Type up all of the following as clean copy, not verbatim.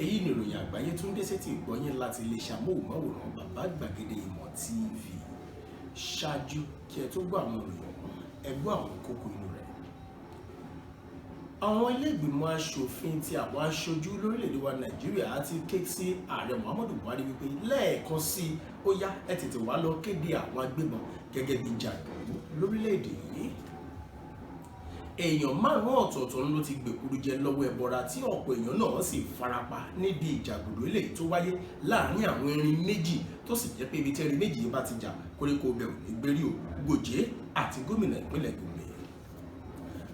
èyí ni ìròyìn àgbáyé tó ń dé sétí ìgbọ́yìn láti iléeṣẹ́ amóhùnmáwòrán Bàbá Gbàgede Ìmọ̀ TV. Ṣáájú kí ẹ tó gbọ́ àwọn ìròyìn ọ̀hún, ẹ gbọ́ àwọn kókó inú rẹ̀. Àwọn ilé ìgbìmọ̀ aṣòfin ti àwọn aṣojú lórílẹ̀‐èdè wa Nàìjíríà ti ké sí ààrẹ Muhammadu Buhari wípé lẹ́ẹ̀kan sí ó yá ẹ tètè wá lọ kéde àwọn agbébọn gẹ́gẹ́ bí jàǹdùkú lórílẹ̀‐èdè yìí. Èèyàn márùn-ún ọ̀tọ̀ọ̀tọ̀ ló ti gbèkúrú jẹ lọ́wọ́ ẹbọra tí ọ̀pọ̀ èèyàn náà sì farapa níbi ìjàgùdù eléyìí tó wáyé láàrin àwọn erin méjì tó sì jẹ́ pé ibi tí erin méjì yìí bá ti jà koríko ọbẹ̀ ò ní gbérí o. Gòjé àti gómìnà ìpínlẹ̀ Gombe.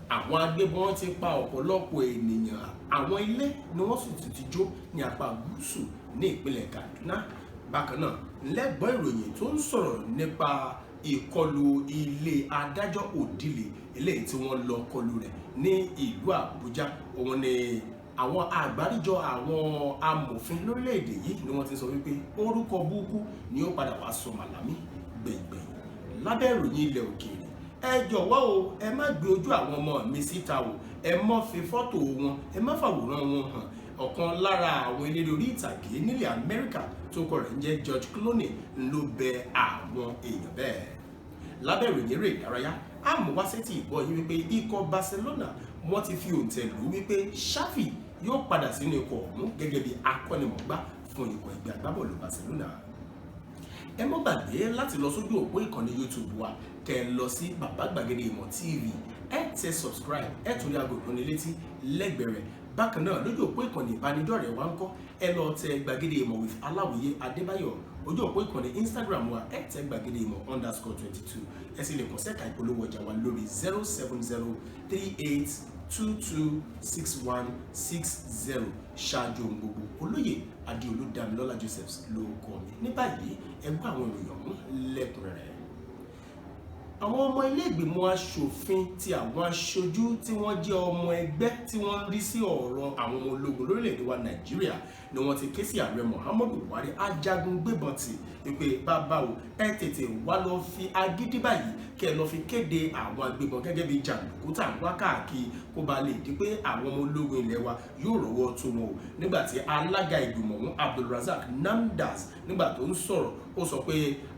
Àwọn agbébọn ti pa ọ̀pọ̀lọpọ̀ ènìyàn, àwọn ilé ni wọ́n sì ti jó ní apá gúúsù ní ìpínlẹ̀ Kaduna. Bákan náà lẹ́gbọ́n ìròyìn tó ń sọ̀rọ̀ nípa ìkọlù ilé adájọ́ Òdìlé eléyìí tí wọ́n lọ kọlù rẹ̀ ní ìlú Àbújá. Òun ni àwọn àgbáríjọ àwọn amòfin lórílẹ̀‐èdè yìí ni wọ́n ti sọ wípé orúkọ burúkú ni ó padà wá sọ Màlámì gbẹ̀ngbẹ̀yìn. Lábẹ́ ìròyìn ilẹ̀ òkèèrè, ẹ jọ̀wọ́ o, ẹ má gbé ojú àwọn ọmọ mi síta o, ẹ má fi fọ́tò wọn, ẹ má fàwòrán wọn hàn. Ọ̀kan lára àwọn eléré orí ìtàgé nílẹ̀ Amẹ́ríkà tó kọ rẹ̀ ń jẹ́ George Clooney ló bẹ àwọn èèyàn bẹ́ẹ̀. Lábẹ́ ìròyìn eré ìdárayá, àmúwásétì ìgbọ́ yín wípé ikọ̀ Barcelona wọ́n ti fi òǹtẹ̀ lù wípé Xavi yóò padà sínú ikọ̀ ọ̀hún gẹ́gẹ́ bí akọ́nimọ̀ọ́gbá fún ikọ̀ ẹgbẹ́ agbábọ́ọ̀lù Barcelona. Ẹ má gbàgbé láti lọ sójú òpó ìkànnì YouTube wa kẹ́ lọ sí Bàbá Gbàgede Ìmọ̀ TV, ẹ tẹ subscribe, ẹ tún rí aago ìkànnìlétí lẹ́gbẹ̀ẹ́ rẹ̀. Bákan náà lójú òpó ìkànnì ìbánidọ́rẹ̀ẹ́ wa ń kọ́, ẹ lọ tẹ Gbàgede Ìmọ̀ with Aláwìyé Adébáyọ̀. Ojú òpó ìkànnì Instagram wa ẹ tẹ Gbàgede Ìmọ̀ _22. ẹ sì lè kàn sẹ́ka ìpolówó ọjà wa lórí 07038226160. Ṣáájú ohun gbogbo, olóyè Adéolú Dámilọ́lá Joseph ló kọ mi. Ní báyìí ẹ gbọ́ àwọn ìròyìn ọ̀hún lẹ́kùnrẹ́rẹ́. Àwọn ọmọ ilé ìgbìmọ̀ aṣòfin ti àwọn aṣojú tí wọ́n jẹ́ ọmọ ẹgbẹ́ tí wọ́n rí sí ọ̀rọ̀ àwọn ọmọ ológun lórílẹ̀‐èdè wa Nàìjíríà ni wọ́n ti ké sí ààrẹ Muhammadu Buhari ajagun gbébọn tì wípé bàbá o, ẹ tètè wá lọ fi agídí báyìí kí ẹ lọ fi kéde àwọn agbébọn gẹ́gẹ́ bí jàǹdùkú tá à ń wá káàkiri kó ba lè di pé àwọn ọmọ ológun ilẹ̀ wa yóò rọ́wọ́ tó wọn o. Nígbà tí alága ìgbìmọ̀ ọ̀hún Abdulrazak Namdaz nígbà tó ń sọ̀rọ̀, ó sọ pé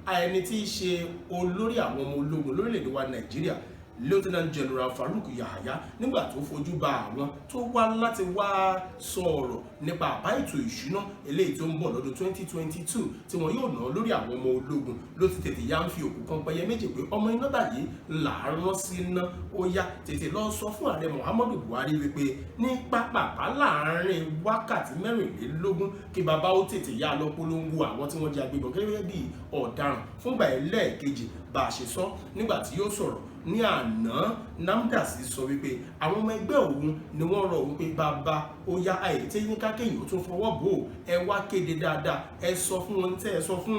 ẹni tí í ṣe olórí àwọn ọmọ ológun lórílẹ̀‐èdè wa Nàìjíríà Lieutenant General Farouk Yahaya nígbà tó fojú ba àwọn tó wá láti wá sọ̀rọ̀ nípa àbá ètò ìṣúná eléyìí tó ń bọ̀ lọ́dún 2022 tí wọ́n yóò ná lórí àwọn ọmọ ológun ló ti tètè yá ń fi òkú kan pẹyẹ méjì pé ọmọ iná báyìí là á rán sí iná. Ó yá tètè lọ sọ fún ààrẹ Muhammadu Buhari wípé ní pápápá láàárín wákàtí 24 kí bàbá ó tètè yá lọ polongo àwọn tí wọ́n jẹ́ agbébọn gẹ́gẹ́ bí ọ̀daràn fúngbà ẹlẹ́ẹ̀kejì bá a ṣe sọ nígbà tí yóò sọ̀rọ̀ ní àná. Namdaz sọ wípé àwọn ọmọ ẹgbẹ́ òun ni wọ́n rọ̀ wípé bàbá ó yá àìtí yín kákéyìn ó tún fọwọ́ bò ó, ẹ wá kéde dáadáa, ẹ sọ fún wọn tẹ́ ẹ sọ fún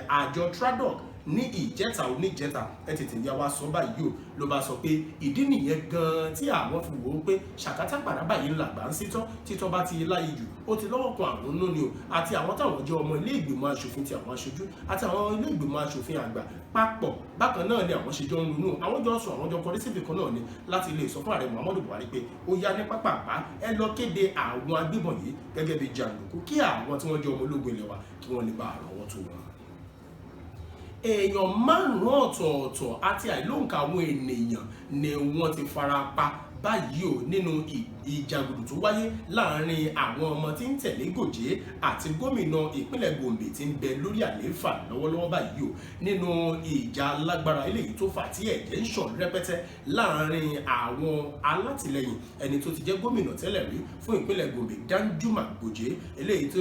àjọ Tradoc ní ìjẹta oníjẹta, ẹ tètè yá wa sọ báyìí o. Ló bá sọ pé ìdí nìyẹn gan-an tí àwọn fi wò ó pé ṣàkátà pàrà báyìí làgbà ń sítọ́, títọ́ bá ti láyé jù ó ti lọ́wọ́ kan àwọn náà ni o. Àti àwọn táwọn jẹ́ ọmọ ilé ìgbìmọ̀ aṣòfin ti àwọn aṣojú àti àwọn ilé ìgbìmọ̀ aṣòfin àgbà papọ̀ bákan náà ni àwọn ṣe jọ ń ronú, àwọn jọ sọ, àwọn jọ kọrí síbi kan náà ni láti lè sọ fún ààrẹ Muhammadu Buhari pé ó yá ní pápápá ẹ lọ kéde àwọn agbébọn yìí gẹ́gẹ́ bí jàǹdùkú kí àwọn tí wọ́n jẹ́ ọmọ ológun ilẹ̀ wa kí wọ́n lè bá àrọ́wọ́ tó wọn. Èèyàn márùn-ún ọ̀tọ̀ọ̀tọ̀ àti àìlóǹkà àwọn ènìyàn ni wọ́n ti fara pa báyìí o nínú ìjàgùdù tó wáyé láàrin àwọn ọmọ tí ń tẹ̀lé Gòjé àti gómìnà ìpínlẹ̀ Gombe tí ń bẹ lórí àlééfà lọ́wọ́lọ́wọ́ báyìí o nínú ìjà alágbára eléyìí tó fà tí ẹ̀jẹ̀ ń ṣàn rẹpẹtẹ láàrin àwọn alátìlẹyìn ẹni tó ti jẹ́ gómìnà tẹ́lẹ̀ rí fún ìpínlẹ̀ Gombe Danjuma Gòjé eléyìí tó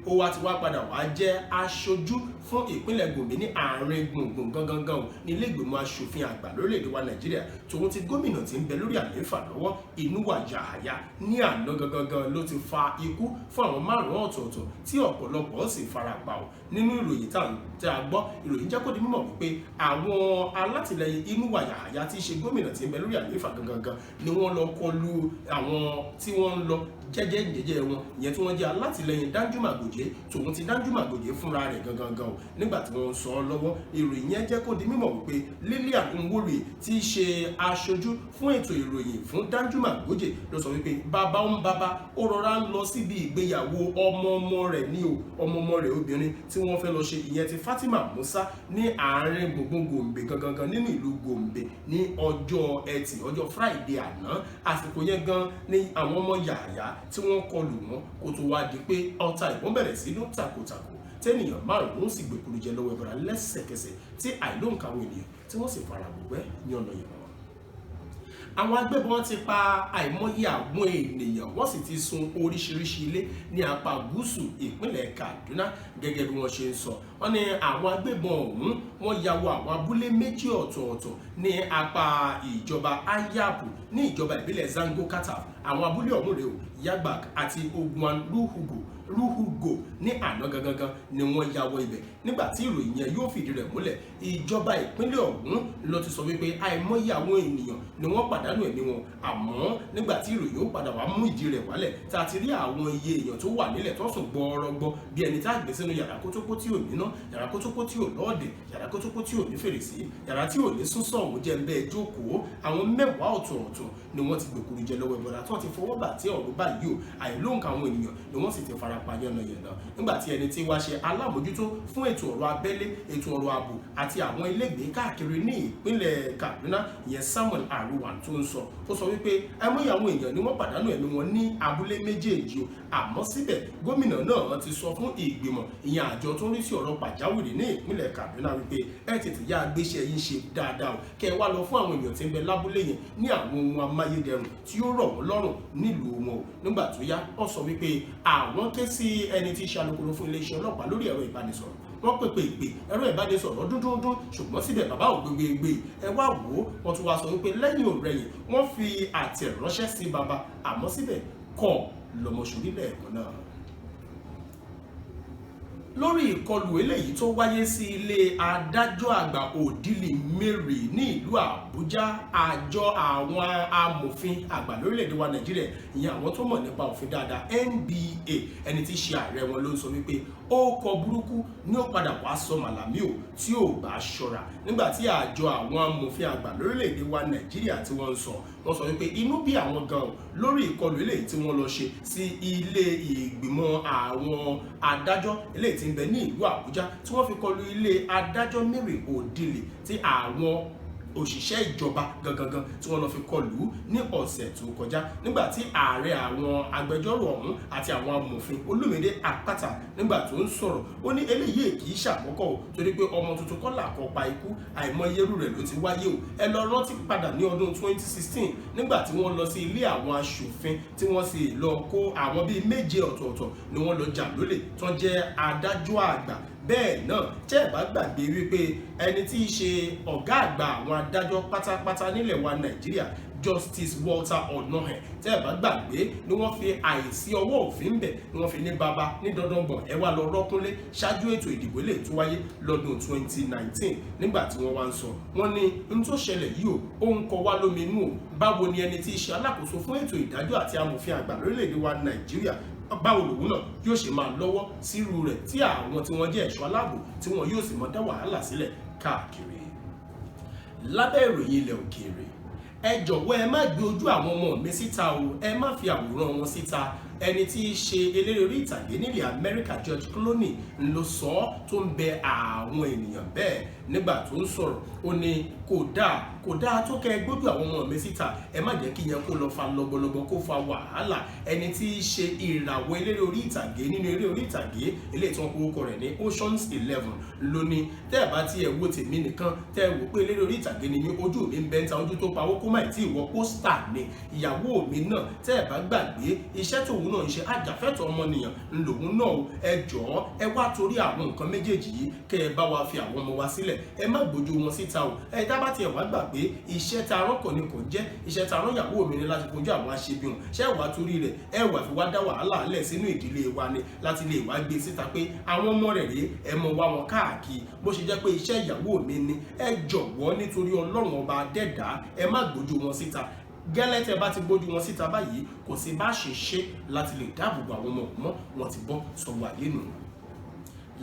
ó wá ti wá padà wá jẹ́ aṣojú fún ìpínlẹ̀ Gombe ní àárín gbùngbùn gangan ní ilé ìgbìmọ̀ aṣòfin àgbà lórílẹ̀‐èdè wa Nàìjíríà tòun ti gómìnà tí ń bẹ lórí àlééfà lọ́wọ́ Inuwa Yahaya ní àná gangan ló ti fa ikú fún àwọn márùn-ún ọ̀tọ̀ọ̀tọ̀ tí ọ̀pọ̀lọpọ̀ sì fara pa ọ́. Nínú ìròyìn tá a gbọ́, ìròyìn jẹ́ kó di mímọ̀ wípé àwọn alátìlẹyìn Inuwa Yahaya tí í ṣe gómìnà tí ń bẹ lórí àlééfà gangan ni wọ́n lọ kọlu àwọn tí wọ́n ń lọ jẹ́jẹ́ wọn ìyẹn tí wọ́n jẹ́ alátìlẹyìn Danjuma Goje tòun ti Danjuma Goje fúnra rẹ̀ gangan o nígbà tí wọ́n ń sọ ọ́ lọ́wọ́ ìròyìn yẹn jẹ́ kó di mímọ̀ wípé Lilian Nwori tí í ṣe aṣojú fún ètò ìròyìn fún Danjuma Goje ló sọ wípé bàbá ó rọra ń lọ síbi ìgbéyàwó ọmọ rẹ̀ ní o ọmọ rẹ̀ obìnrin tí wọ́n fẹ́ lọ ṣe ìyẹn ti Fatima Musa ní àárín gbùngbùn Gombe gangan nínú ìlú Gombe ní ọjọ́ Ẹtì ọjọ́ Friday àná àsìkò yẹn gan ni àwọn ọmọ yàyà tí wọ́n kọlù wọn kó tó wá di pé ọta ìbọn bẹ̀rẹ̀ sí ló takòtàkò tẹ́nìyàn márùn-ún sì gbèkúrú jẹ lọ́wọ́ ẹ̀bọ̀ra lẹ́sẹ̀kẹsẹ̀ tí àìlóǹkà àwọn ènìyàn tí wọ́n sì fara gbogbo ní ọ̀nà ìbọn. Àwọn agbébọn ti pa àìmọye àwọn ènìyàn wọ́n sì ti sun oríṣiríṣi ilé ní apá gúúsù ìpínlẹ̀ Kaduna gẹ́gẹ́ bí wọ́n ṣe ń sọ. Wọ́n ní àwọn agbébọn ọ̀hún wọ́n ya wọ àwọn abúlé méjì ọ̀tọ̀ọ̀tọ̀ ní apá ìjọba Ayapu ní ìjọba ìbílẹ̀ Zango Kata. Àwọn abúlé ọ̀hún rèé o Yagbak àti Ogwan Ruhugo ní àná gangan ni wọ́n ya wọ ibẹ̀. Nígbà tí ìròyìn yẹn yóò fìdí rẹ̀ múlẹ̀ ìjọba ìpínlẹ̀ ọ̀hún ló ti sọ wípé àìmọye àwọn ènìyàn ni wọ́n pàdánù ẹ̀mí wọn àmọ́ nígbà tí ìròyìn ó padà wá mú ìdí rẹ̀ wálẹ̀ tá a ti rí àwọn iye èèyàn tó wà nílẹ̀ tó sùn gbọ́ọ́rọ́gbọ́ bí ẹni tá a gbé sínú yàrá kótópó tí ò níná yàrá kótópó tí ò lọ́ọ̀dẹ̀ yàrá kótópó tí ò ní fèrèsé yàrá tí ò ní súnsọ̀ òun jẹ́ ń bẹ́ẹ̀ jókòó àwọn mẹ́wàá ọ̀tọ̀ọ̀tọ̀ ni wọ́n ti gbèkúrú jẹ lọ́wọ́ ìbọ̀dà tó ti fọwọ́ bà tí ọ̀rọ̀ báyìí o àìlóǹkà àwọn ènìyàn ni wọ́n sì ti farapa yánnayànna nígbà tí ẹni tí wá ṣe alámòjútó fún ètò ọ̀rọ̀ abẹ́lé ètò ọ̀rọ̀ ààbò àti àwọn ilégbèé káàkiri ní ìpínlẹ̀ Kaduna ìyẹn Samuel Aruwan tó ń sọ ó sọ wípé àìmọye àwọn èèyàn ni wọ́n pàdánù ẹ̀mí wọn ní abúlé méjèèjì o àmọ́ síbẹ̀ gómìnà náà ti sọ fún ìgbìmọ̀ ìyẹn àjọ tó ń rí sí ọ̀rọ̀ pàjáwìrì ní ìpínlẹ̀ Kaduna wípé ẹ tètè yá agbéṣẹ́ yín ṣe dáadáa o kẹ́ ẹ wá lọ fún àwọn èèyàn tí ń bẹ lábúlé yẹn ní àwọn ohun amáyédẹrùn tí ó rọ̀ wọ́n lọ́rùn nílùú wọn o nígbà tó yá ó sọ wípé àwọn ké sí ẹni tí í ṣe alukoro fún iléeṣẹ́ ọlọ́pàá lórí ẹ̀rọ ìbánisọ̀rọ̀ wọ́n pèpè ìpè ẹ̀rọ ìbánisọ̀rọ̀ dúndúndún ṣùgbọ́n síbẹ̀ bàbá ò gbégbé ẹ wá wò ó wọ́n tún wá sọ wípé lẹ́yìn òrẹ́yìn wọ́n fi àtẹ̀ránṣẹ́ sí bàbá àmọ́ síbẹ̀ kọ́ lọ́mọṣorílẹ̀ ẹ̀kọ́ náà. Lórí ìkọlù eléyìí tó wáyé sí ilé adájọ́ àgbà Odili Mary ní ìlú Àbújá àjọ àwọn amòfin àgbà lórílẹ̀‐èdè wa Nàìjíríà ìyẹn àwọn tó mọ̀ nípa òfin dáadáa NBA ẹni tí í ṣe ààrẹ wọn ló ń sọ wípé ó kọ burúkú ní ó padà wá sọ màlàmí ò tí ò bá ṣọ́ra nígbà tí àjọ àwọn amòfin àgbà lórílẹ̀‐èdè wa Nàìjíríà tí wọ́n ń sọ wọ́n sọ wípé inú bí àwọn gan lórí ìkọlù eléyìí tí wọ́n lọ ṣe sí ilé ìgbìmọ̀ àwọn adájọ́ eléyìí tí ń bẹ ní ìlú Àbújá tí wọ́n fi kọlù ilé adájọ́ Mary Odili tí àwọn òṣìṣẹ́ ìjọba gangan tí wọ́n lọ fi kọlù ní ọ̀sẹ̀ tó kọjá nígbà tí ààrẹ àwọn agbẹjọ́rò ọ̀hún àti àwọn amòfin Olúmídé Àpáta nígbà tó ń sọ̀rọ̀ ó ní eléyìí kì í ṣàkọ́kọ́ o torí pé ọmọ tuntun kọ́ là kọ́ pa ikú àìmọye irú rẹ̀ ló ti wáyé o ẹ lọ rántí padà ní ọdún 2016 nígbà tí wọ́n lọ sí ilé àwọn aṣòfin tí wọ́n sì lọ kó àwọn bíi méje ọ̀tọ̀ọ̀tọ̀ ni wọ́n lọ jà lólè tó jẹ́ adájọ́ àgbà bẹ́ẹ̀ náà tẹ́ ẹ̀ bá gbàgbé wípé ẹni tí í ṣe ọ̀gá àgbà àwọn adájọ́ pátápátá nílẹ̀ wa Nàìjíríà Justice Walter Onohe tẹ́ ẹ̀ bá gbàgbé ni wọ́n fi àìsí ọwọ́ òfin bẹ̀ ni wọ́n fi ní bàbá ní dandangbọ̀n ẹ wá lọ rọ́kúnlé ṣáájú ètò ìdìbò lè tó wáyé lọ́dún 2019 nígbà tí wọ́n wá ń sọ wọ́n ní n tó ṣẹlẹ̀ yìí ó ń kọ wá lóminú o báwo ni ẹni tí í ṣe alákòóso fún ètò ìdájọ́ àti amòfin àgbà lórílẹ̀‐èdè wa Nàìjíríà báwo lòun náà yóò ṣe máa lọ́wọ́ sírú rẹ̀ tí àwọn tí wọ́n jẹ́ ẹ̀ṣọ́ aláàbò tí wọ́n yóò sì mọ dá wàhálà sílẹ̀ káàkiri. Lábẹ́ ìròyìn ilẹ̀ òkèèrè ẹ jọ̀wọ́ ẹ má gbé ojú àwọn ọmọ mi síta o ẹ má fi àwòrán wọn síta ẹni tí í ṣe eléré orí ìtàgé nílẹ̀ Amẹ́ríkà George Clooney ló sọ ọ́ tó ń bẹ àwọn ènìyàn bẹ́ẹ̀ nígbà tó ń sọ̀rọ̀ ó ní kò dáa tó kẹ́ ẹ gbójú àwọn ọmọ mi síta ẹ má jẹ́ kí yẹn kó lọ fa lọ́gbọ̀lọ́gbọ̀ kó fa wàhálà ẹni tí í ṣe ìràwọ̀ eléré orí ìtàgé nínú eré orí ìtàgé eléyìí tí wọ́n kó rẹ̀ ní Ocean's 11 lónìí tẹ́ ẹ̀ bá ti ẹ̀ wo tèmi nìkan tẹ́ ẹ wò pé eléré orí ìtàgé ni mí ojú mi ń bẹ́ńta ojú tó pawó kó má ì tí ì wọ pósítà ni ìyàwó mi náà tẹ́ ẹ̀ bá gbàgbé iṣẹ́ tòun náà ń ṣe ajàfẹ́tọ̀ọ́ ọmọnìyàn ńlòun náà ẹ jọ̀ọ́ ẹ wá torí àwọn nǹkan méjèèjì yìí kẹ́ ẹ bá wa fi àwọn ọmọ wa sílẹ̀ ẹ má gbójú wọn síta o ẹ dábàá tiẹ̀ wá gbà pé iṣẹ́ ta arán kò ní kò jẹ́ iṣẹ́ ta arán ìyàwó mi ni láti fojú àwọn aṣebi hàn ṣé wàá torí rẹ̀ ẹ wà fi wá dá wàhálà lẹ̀ sínú ìdílé wa ni láti lè wá gbé síta pé àwọn ọmọ rẹ̀ rèé ẹ mọ wá wọn káàkiri bó ṣe jẹ́ pé iṣẹ́ ìyàwó mi ni ẹ jọ̀wọ́ nítorí Ọlọ́run ọba dẹ́dàá ẹ má gbójú wọn síta gẹ́lẹ́ tẹ́ bá ti gbójú wọn síta báyìí kò sí bá ṣe láti lè dáàbòbò àwọn ọmọ mọ́ wọn ti bọ́ sọ́wọ́ ayé nù.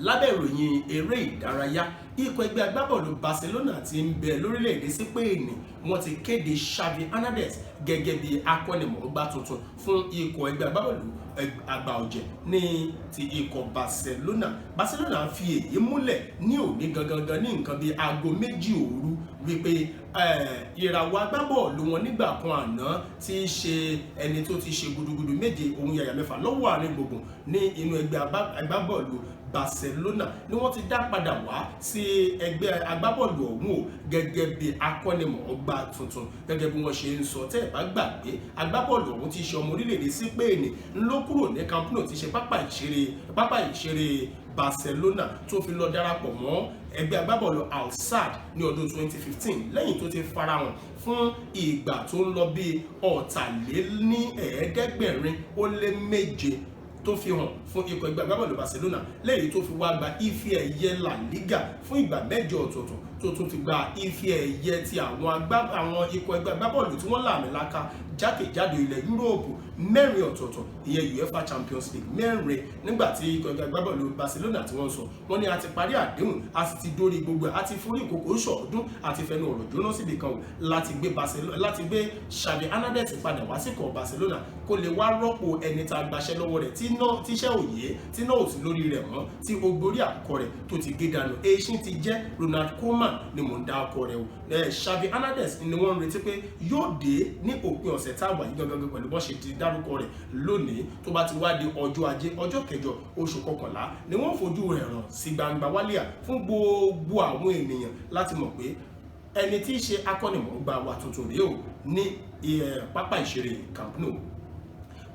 Lábẹ́ ìròyìn eré ìdárayá, ikọ̀ ẹgbẹ́ agbábọ́ọ̀lù Barcelona ti ń bẹ lórílẹ̀‐èdè Sípéènì wọ́n ti kéde Xavi Hernandez gẹ́gẹ́ bí akọ́nimọ̀ọ́gbá tuntun fún ikọ̀ ẹgbẹ́ agbábọ́ọ̀lù àgbà ọ̀jẹ̀ ní ti ikọ̀ Barcelona. Barcelona fi èyí múlẹ̀ ní òní gangan ní nǹkan bí aago 2 òru wípé ìràwọ̀ agbábọ́ọ̀lù wọn nígbà kan àná tí í ṣe ẹni tó ti ṣe gudugudu méje ohun yàyà mẹ́fà lọ́wọ́ àárín gbùngbùn ní inú ẹgbẹ́ agbábọ́ọ̀lù Barcelona ni wọ́n ti dá padà wá sí ẹgbẹ́ agbábọ́ọ̀lù ọ̀hún o gẹ́gẹ́ bí akọ́nimọ̀ọ́gbá tuntun gẹ́gẹ́ bí wọ́n ṣe ń sọ tẹ́ ẹ̀ bá gbàgbé agbábọ́ọ̀lù ọ̀hún ti ṣe ọmọ orílẹ̀-èdè Sípéènì ló kúrò ní Camp Nou ti ṣe pápá ìṣeré Barcelona tó fi lọ darapọ̀ mọ́ ẹgbẹ́ agbábọ́ọ̀lù Al Sadd ní ọdún 2015 lẹ́yìn tó ti farahàn fún ìgbà tó ń lọ bí 3,700 tó fi hàn fún ikọ̀ ẹgbẹ́ agbábọ́ọ̀lù Barcelona lẹ́yìn tó fi wá gba ife ẹ̀yẹ La Liga fún ìgbà 7 ọ̀tọ̀ọ̀tọ̀ tó tún ti gba ife ẹ̀yẹ ti àwọn ikọ̀ ẹgbẹ́ agbábọ́ọ̀lù tí wọ́n làmìlaka jákèjádò ilẹ̀ Yúróòpù 4 ọ̀tọ̀ọ̀tọ̀ ìyẹn UEFA Champions League 4 nígbàtí ikọ̀ ẹgbẹ́ agbábọ́ọ̀lù Barcelona tí wọ́n sọ wọ́n ní a ti parí àdéhùn a sì ti dórí gbogbo a ti forí ìkòkò ṣọ̀ọ́dún àti fẹnu ọ̀rọ̀ jóná síbi kan láti gbé Xavi Hernandez padà wá sí ikọ̀ Barcelona kó lè wá rọ́pò ẹni tá a gbaṣẹ́ lọ́wọ́ rẹ̀ tíṣẹ́ òye tí náà ò sí lórí rẹ̀ mọ́ tí ogbórí àkọ́ rẹ̀ tó ti gé dànù èṣin ti jẹ́ Ronald Koeman ni mò ń dá ọkọ rẹ̀ o Xavi Hernandez ni wọ́n ń retí pé yóò dé ní òpin ọ̀sẹ̀ táwà yìí gangan pẹ̀lú bọ́n ṣe ti dárúkọ rẹ̀ lónìí tó bá ti wá di ọjọ́ ajé ọjọ́ kẹjọ oṣù kọkànlá ni wọ́n fojú rẹ̀ hàn sí gbangba wálíà fún gbogbo àwọn ènìyàn láti mọ̀ pé ẹni tí í ṣe akọ́nimọ̀ọ́gbá wa tuntun rèé o ní pápá ìṣeré Camp Nou.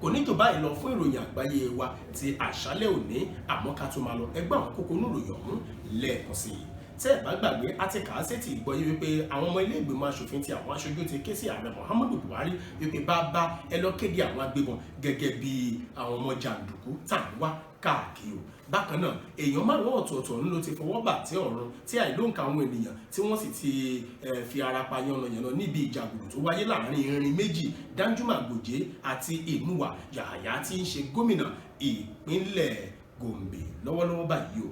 Kò ní tó báyìí lọ fún ìròyìn àgbáyé wa ti àṣálẹ́ òní àmọ́ ká tó máa lọ ẹgbẹ́ àwọn kókó oníròyìn ọ̀hún lẹ́ẹ̀kan sí i. Tẹ́ ẹ̀ bá gbàgbé àti kàásẹ́tì ìgbọ́yé wípé àwọn ọmọ ilé ìgbìmọ̀ aṣòfin tí àwọn aṣojú ti ké sí ààrẹ Muhammadu Buhari wípé bá ẹ lọ kéde àwọn agbébọn gẹ́gẹ́ bí àwọn ọmọ jàǹdùkú tá à ń wá káàkiri. Bákan náà èèyàn márùn-ún ọ̀tọ̀ọ̀tọ̀ ló ti fọwọ́ bà tí ọ̀run tí àìlóǹkà àwọn ènìyàn tí wọ́n sì ti fi ara pa yànnàyànnà níbi ìjàgùdù tó wáyé láàrin irin méjì Danjuma Goje àti Inuwa Yahaya tí ń ṣe gómìnà ìpínlẹ̀ Gombe lọ́wọ́lọ́wọ́ báyìí o.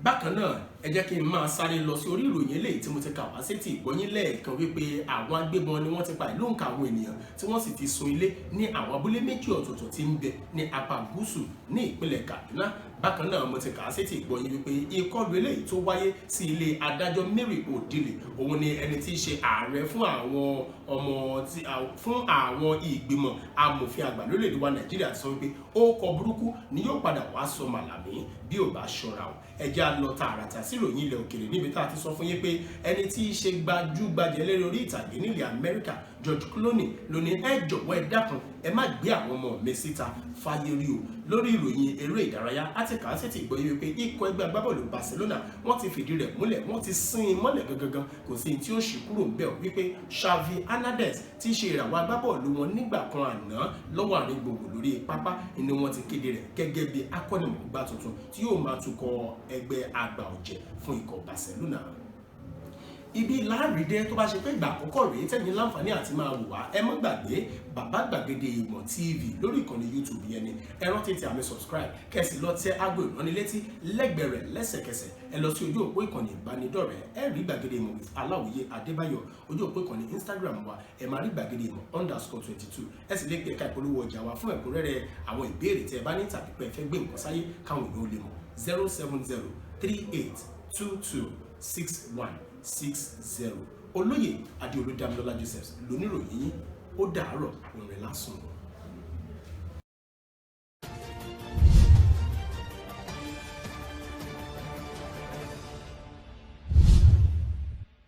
Bákan náà ẹ jẹ́ kí n máa sáré lọ sí orí ìròyìn eléyìí tí mo ti kà wá sétí ìgbọ́yín lẹ́ẹ̀kan wípé àwọn agbébọn ni wọ́n ti pa ìlóǹkà àwọn ènìyàn tí wọ́n sì ti sun ilé ní àwọn abúlé méjì ọ̀tọ̀ọ̀tọ̀ tí ń bẹ ní apá gúúsù ní ìpínlẹ̀ Kaduna. Bákan náà mo ti kà á sétí ìgbọ́yín wípé ìkọlù eléyìí tó wáyé sí ilé adájọ́ Mary Odile òun ni ẹni tí í ṣe ààrẹ fún àwọn ìgbìmọ̀ amòfin àgbà lórílẹ̀-èdè wa Nàìjíríà sọ wípé ó kọ burúkú ni yóò padà wá sọ màlàmí bí ò bá ṣọ́ra o. Ẹ jẹ́ á lọ tààràtà sí ìròyìn ilẹ̀ òkèèrè níbi tá a ti sọ fún yín pé ẹni tí í ṣe gbajúgbajà eléré orí ìtàgé nílẹ̀ Amẹ́ríkà George Clooney ló ní ẹ jọ̀wọ́ ẹ dákun ẹ má gbé àwọn ọmọ mi síta fáyé rí o. Lórí ìròyìn eré ìdárayá àti kàásẹ̀tì ìgbọ́yé wípé ikọ̀ ẹgbẹ́ agbábọ́ọ̀lù Barcelona wọ́n ti fìdí rẹ̀ múlẹ̀ wọ́n ti sin in mọ́lẹ̀ gangan kò sí tí ó ṣì kúrò ńbẹ̀ wípé Xavi Hernandez tí í ṣe ìràwọ̀ agbábọ́ọ̀lù wọn nígbà kan àná lọ́wọ́ àárín gbogbo lórí pápá ni wọ́n ti kéde rẹ̀ gẹ́gẹ́ bí akọ́nimọ̀ọ́gbá tuntun tí yóò máa tukọ̀ ẹgbẹ́ àgbà ọ̀jẹ̀ fún ikọ̀ Barcelona. Ibi láàrídẹ́ tó bá ṣe pé ìgbà àkọ́kọ́ rèé tẹ́yìn láǹfààní àti máa wò wá ẹ má gbàgbé Bàbá Gbàgede Ìmọ̀ TV lórí ìkànnì YouTube yẹn ni ẹ rántí tí àmì subscribe kẹ́sì lọ tẹ aago ìránnilétí lẹ́gbẹ̀ẹ́ rẹ̀ lẹ́sẹ̀kẹsẹ̀ ẹ lọ sí ojú òpó ìkànnì ìbánidọ́rẹ̀ẹ́ ẹ rí Gbàgede Ìmọ̀ with Aláwìyé Adébáyọ̀ ojú òpó ìkànnì Instagram wa ẹ máa rí Gbàgede Ìmọ̀ _22 ẹ sì lè pe ẹ̀ka ìpolówó ọjà wa fún ẹ̀kúnrẹ́rẹ́ àwọn ìbéèrè tẹ́ ẹ bá ní tàbí pé ẹ fẹ́ gbé nǹkan sáyé káwọn èèyàn ó lè mọ̀ 07038226160. Olóyè Adéolú Dámilọ́lá Joseph lóníròyìn yín ó dàárọ̀ òun rẹ̀ lásùn.